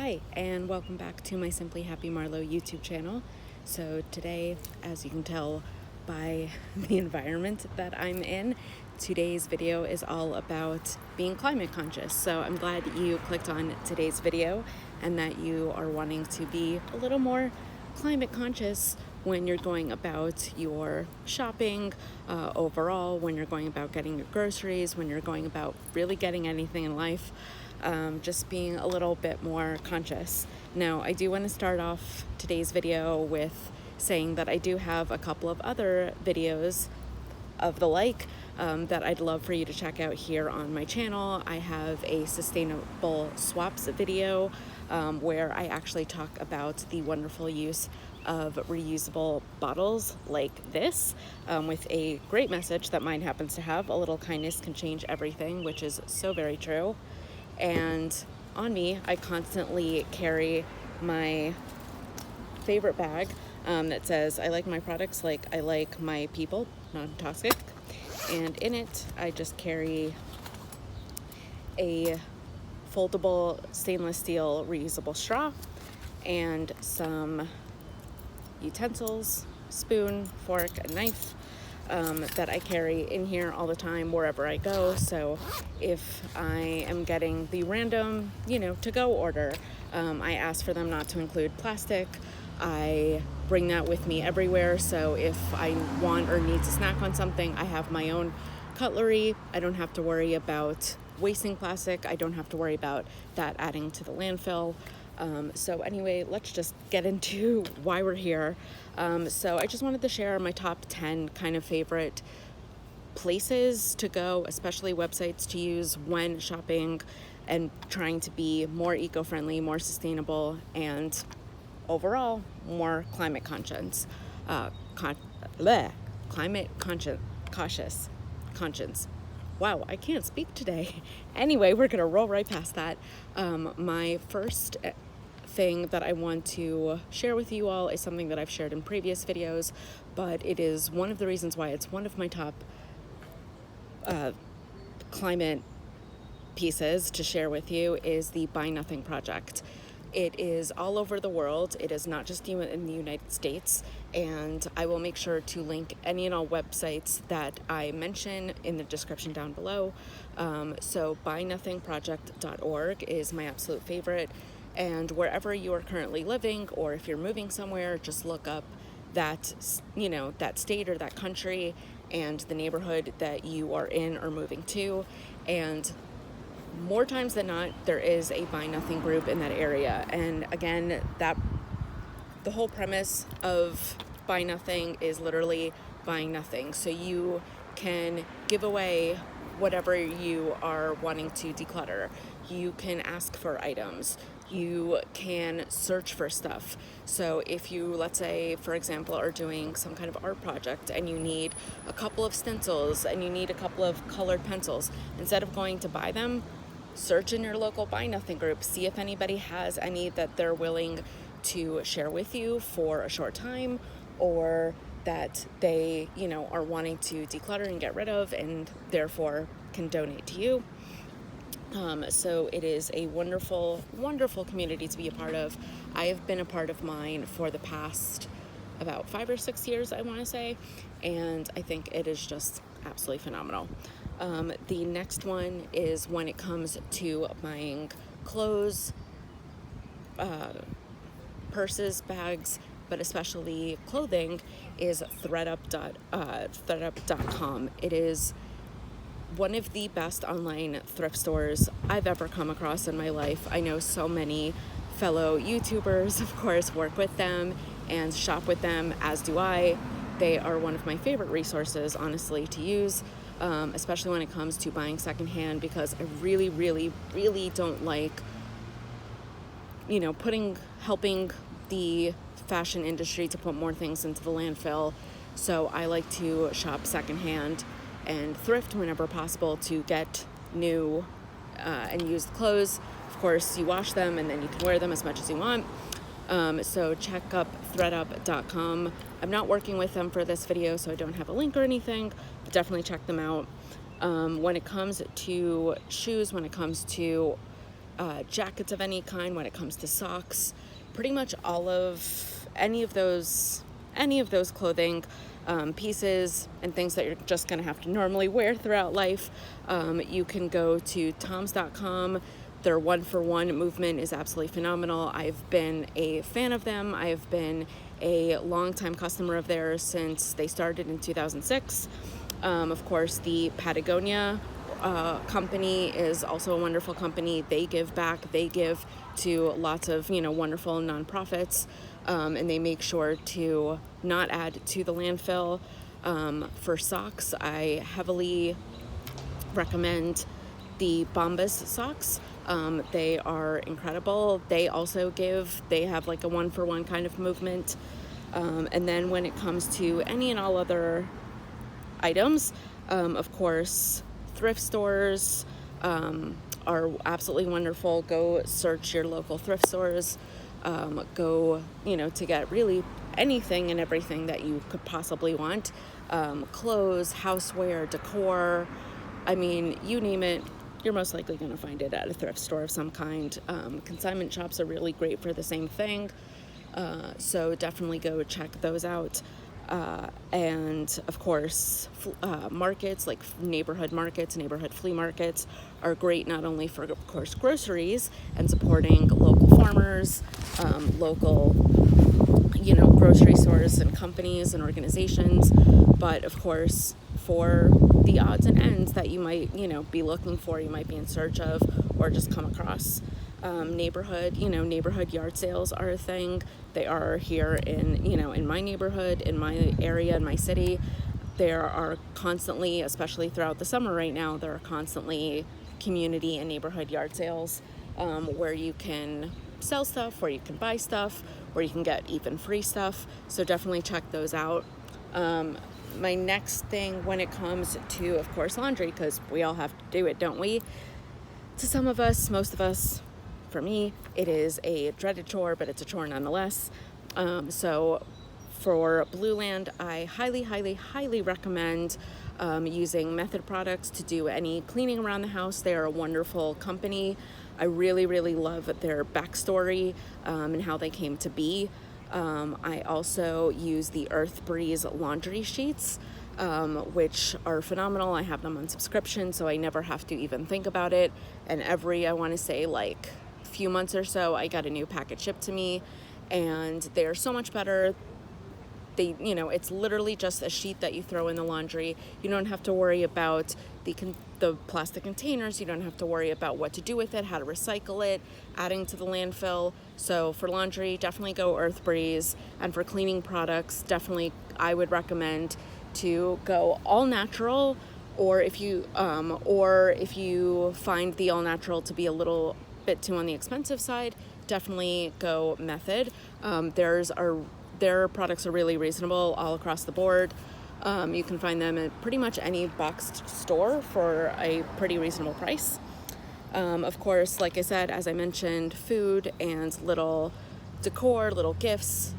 Hi, and welcome back to my Simply Happy Marlowe YouTube channel. So today, as you can tell by the environment that I'm in, today's video is all about being climate conscious. So I'm glad that you clicked on today's video and that you are wanting to be a little more climate conscious when you're going about your shopping overall, when you're going about getting your groceries, when you're going about really getting anything in life. Just being a little bit more conscious. Now, I do want to start off today's video with saying that I do have a couple of other videos of the like that I'd love for you to check out here on my channel. I have a sustainable swaps video where I actually talk about the wonderful use of reusable bottles like this with a great message that mine happens to have: a little kindness can change everything, which is so very true. And on me, I constantly carry my favorite bag that says, I like my products like I like my people, non-toxic. And in it, I just carry a foldable stainless steel reusable straw and some utensils, spoon, fork, and knife that I carry in here all the time wherever I go. So if I am getting the random, to-go order, I ask for them not to include plastic. I bring that with me everywhere. So if I want or need to snack on something, I have my own cutlery. I don't have to worry about wasting plastic. I don't have to worry about that adding to the landfill. So anyway, let's just get into why we're here. So I just wanted to share my top 10 kind of favorite places to go, especially websites to use when shopping and trying to be more eco-friendly, more sustainable, and overall more climate conscious. Conscience. Wow, I can't speak today. Anyway, we're gonna roll right past that. My first thing that I want to share with you all is something that I've shared in previous videos, but it is one of the reasons why it's one of my top climate pieces to share with you is the Buy Nothing project. It is all over the world. It is not just in the United States, and I will make sure to link any and all websites that I mention in the description down below. So buynothingproject.org is my absolute favorite, and wherever you are currently living, or if you're moving somewhere, just look up that state or that country and the neighborhood that you are in or moving to, and more times than not, there is a Buy Nothing group in that area. And again, the whole premise of Buy Nothing is literally buying nothing. So you can give away whatever you are wanting to declutter. You can ask for items. You can search for stuff. So if you, let's say, for example, are doing some kind of art project and you need a couple of stencils and you need a couple of colored pencils, instead of going to buy them, search in your local Buy Nothing group, see if anybody has any that they're willing to share with you for a short time, or that they, are wanting to declutter and get rid of and therefore can donate to you. So it is a wonderful, wonderful community to be a part of. I have been a part of mine for the past about 5 or 6 years, I want to say, and I think it is just absolutely phenomenal. The next one is when it comes to buying clothes, purses, bags, but especially clothing, is thredup.com. It is one of the best online thrift stores I've ever come across in my life. I know so many fellow YouTubers, of course, work with them and shop with them, as do I. They are one of my favorite resources, honestly, to use, especially when it comes to buying secondhand, because I really, really, really don't like, helping the fashion industry to put more things into the landfill. So I like to shop secondhand and thrift whenever possible to get new and used clothes. Of course, you wash them and then you can wear them as much as you want. So check up thredup.com. I'm not working with them for this video, so I don't have a link or anything, but definitely check them out. When it comes to shoes, when it comes to jackets of any kind, when it comes to socks, pretty much all of any of those clothing pieces and things that you're just going to have to normally wear throughout life. You can go to toms.com. Their 1-for-1 movement is absolutely phenomenal. I've been a fan of them. I've been a longtime customer of theirs since they started in 2006. Of course, the Patagonia company is also a wonderful company. They give back. They give to lots of, wonderful nonprofits, and they make sure to not add to the landfill. For socks, I heavily recommend the Bombas socks. They are incredible. They also have like a 1-for-1 kind of movement. And then when it comes to any and all other items, of course, thrift stores are absolutely wonderful. Go search your local thrift stores. Go, to get really anything and everything that you could possibly want. Clothes, houseware, decor. I mean, you name it, you're most likely going to find it at a thrift store of some kind. Consignment shops are really great for the same thing. So definitely go check those out. And of course, markets like neighborhood markets, neighborhood flea markets are great not only for, of course, groceries and supporting local farmers, local, grocery stores and companies and organizations, but of course, for the odds and ends that you might, be looking for, you might be in search of, or just come across. Neighborhood yard sales are a thing. They are here in my neighborhood, in my area, in my city. There are constantly, especially throughout the summer right now, there are constantly community and neighborhood yard sales where you can sell stuff, where you can buy stuff, where you can get even free stuff. So definitely check those out. My next thing when it comes to, of course, laundry, because we all have to do it, don't we? To some of us, most of us, for me, it is a dreaded chore, but it's a chore nonetheless. So for Blueland, I highly, highly, highly recommend using Method products to do any cleaning around the house. They are a wonderful company. I really, really love their backstory and how they came to be. I also use the Earth Breeze laundry sheets, which are phenomenal. I have them on subscription, so I never have to even think about it. And every, I want to say, like few months or so, I got a new package shipped to me, and they are so much better. They, it's literally just a sheet that you throw in the laundry. You don't have to worry about the plastic containers. You don't have to worry about what to do with it, how to recycle it, adding to the landfill. So for laundry, definitely go Earth Breeze. And for cleaning products, definitely I would recommend to go all natural, or if you find the all natural to be a little bit too on the expensive side, definitely go Method. Their products are really reasonable all across the board. You can find them at pretty much any boxed store for a pretty reasonable price. Of course, like I said, as I mentioned, food and little decor, little gifts,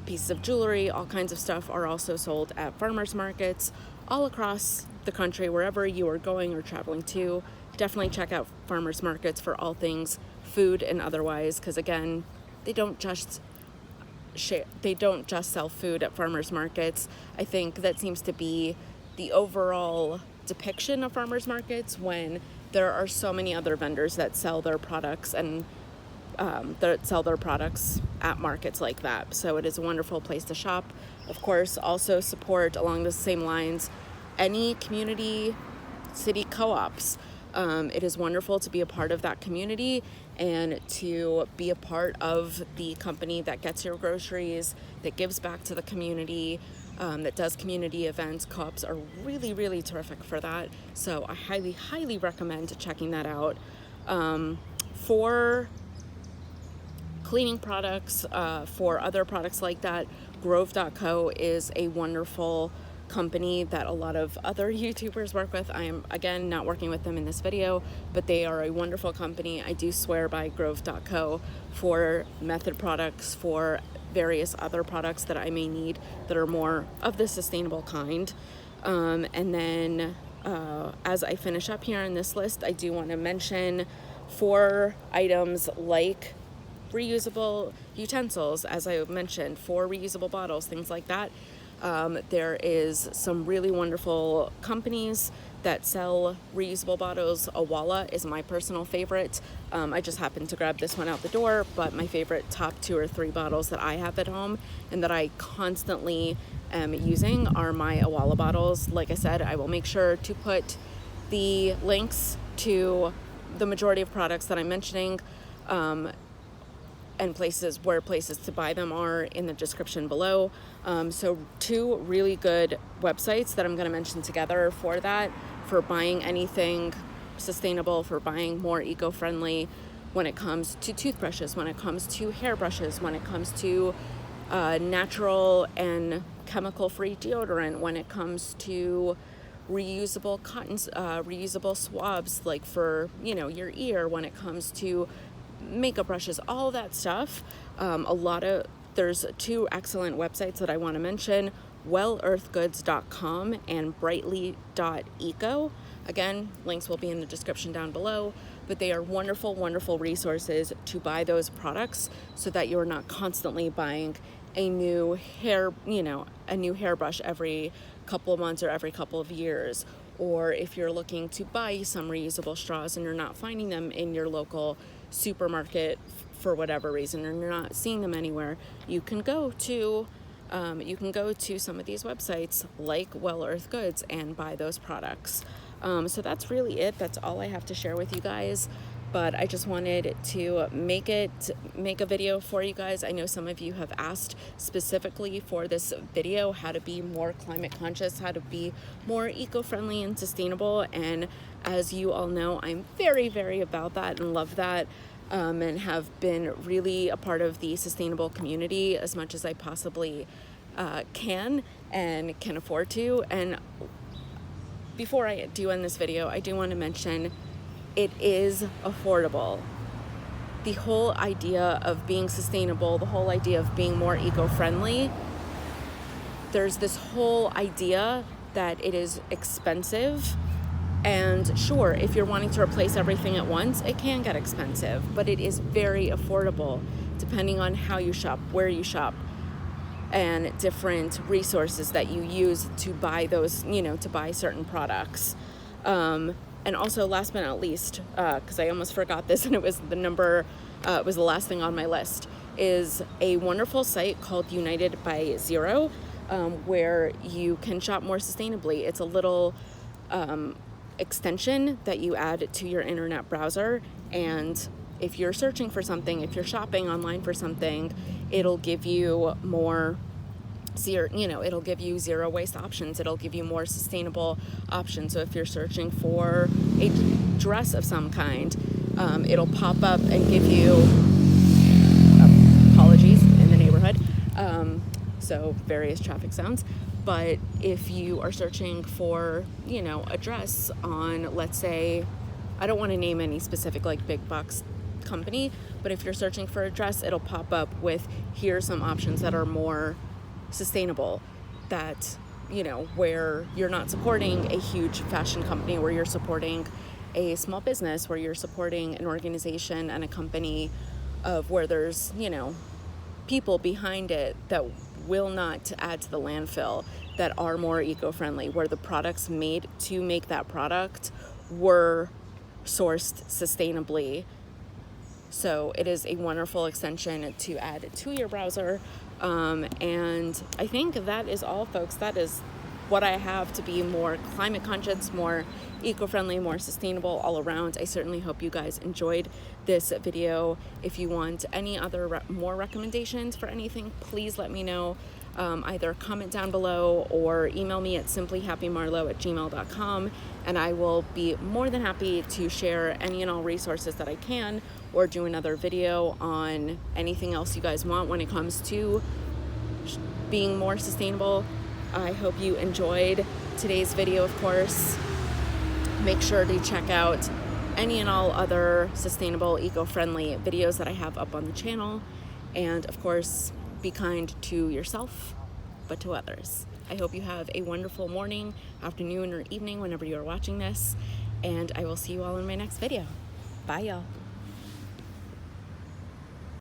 pieces of jewelry, all kinds of stuff are also sold at farmers markets all across the country. Wherever you are going or traveling to, definitely check out farmers markets for all things food and otherwise, because again, they don't just sell food at farmers markets. I think that seems to be the overall depiction of farmers markets, when there are so many other vendors that sell their products and at markets like that. So it is a wonderful place to shop. Of course, also support, along the same lines, any community city co-ops. It is wonderful to be a part of that community and to be a part of the company that gets your groceries, that gives back to the community, that does community events. Co-ops are really, really terrific for that. So I highly, highly recommend checking that out. For cleaning products, for other products like that, Grove.co is a wonderful company that a lot of other YouTubers work with. I am, again, not working with them in this video, but they are a wonderful company. I do swear by Grove.co for Method products, for various other products that I may need that are more of the sustainable kind. And then as I finish up here in this list, I do want to mention for items like reusable utensils, as I mentioned, for reusable bottles, things like that. There is some really wonderful companies that sell reusable bottles. Awala is my personal favorite. I just happened to grab this one out the door, but my favorite top 2 or 3 bottles that I have at home and that I constantly am using are my Awala bottles. Like I said, I will make sure to put the links to the majority of products that I'm mentioning and places to buy them are in the description below. So 2 really good websites that I'm going to mention together for that, for buying anything sustainable, for buying more eco-friendly when it comes to toothbrushes, when it comes to hairbrushes, when it comes to natural and chemical-free deodorant, when it comes to reusable cottons, reusable swabs like for, your ear, when it comes to makeup brushes, all that stuff. There's 2 excellent websites that I want to mention: wellearthgoods.com and brightly.eco. Again, links will be in the description down below, but they are wonderful, wonderful resources to buy those products so that you're not constantly buying a new hairbrush every couple of months or every couple of years. Or if you're looking to buy some reusable straws and you're not finding them in your local supermarket for whatever reason, or you're not seeing them anywhere, you can go to some of these websites like Well Earth Goods and buy those products. So that's really it. That's all I have to share with you guys. But I just wanted to make a video for you guys. I know some of you have asked specifically for this video how to be more climate conscious, how to be more eco-friendly and sustainable. And as you all know, I'm very, very about that and love that, and have been really a part of the sustainable community as much as I possibly can and can afford to. And before I do end this video, I do want to mention it is affordable. The whole idea of being sustainable, the whole idea of being more eco-friendly, there's this whole idea that it is expensive. And sure, if you're wanting to replace everything at once, it can get expensive, but it is very affordable depending on how you shop, where you shop, and different resources that you use to buy those, to buy certain products. And also, last but not least, because I almost forgot this and it was it was the last thing on my list, is a wonderful site called United by Zero, where you can shop more sustainably. It's a little extension that you add to your internet browser, and if you're searching for something, if you're shopping online for something, it'll give you more it'll give you zero waste options. It'll give you more sustainable options. So if you're searching for a dress of some kind, it'll pop up and give you apologies in the neighborhood. So various traffic sounds. But if you are searching for, a dress on, let's say, I don't want to name any specific big box company, but if you're searching for a dress, it'll pop up with, here's some options that are more sustainable, that where you're not supporting a huge fashion company, where you're supporting a small business, where you're supporting an organization and a company of where there's people behind it that will not add to the landfill, that are more eco-friendly, where the products made to make that product were sourced sustainably. So it is a wonderful extension to add to your browser. And I think that is all, folks. That is what I have to be more climate conscious, more eco-friendly, more sustainable all around. I certainly hope you guys enjoyed this video. If you want any other more recommendations for anything, please let me know. Either comment down below or email me at simplyhappymarlo@gmail.com, and I will be more than happy to share any and all resources that I can, or do another video on anything else you guys want when it comes to being more sustainable. I hope you enjoyed today's video, of course. Make sure to check out any and all other sustainable, eco-friendly videos that I have up on the channel. And of course, be kind to yourself, but to others. I hope you have a wonderful morning, afternoon, or evening whenever you are watching this. And I will see you all in my next video. Bye, y'all.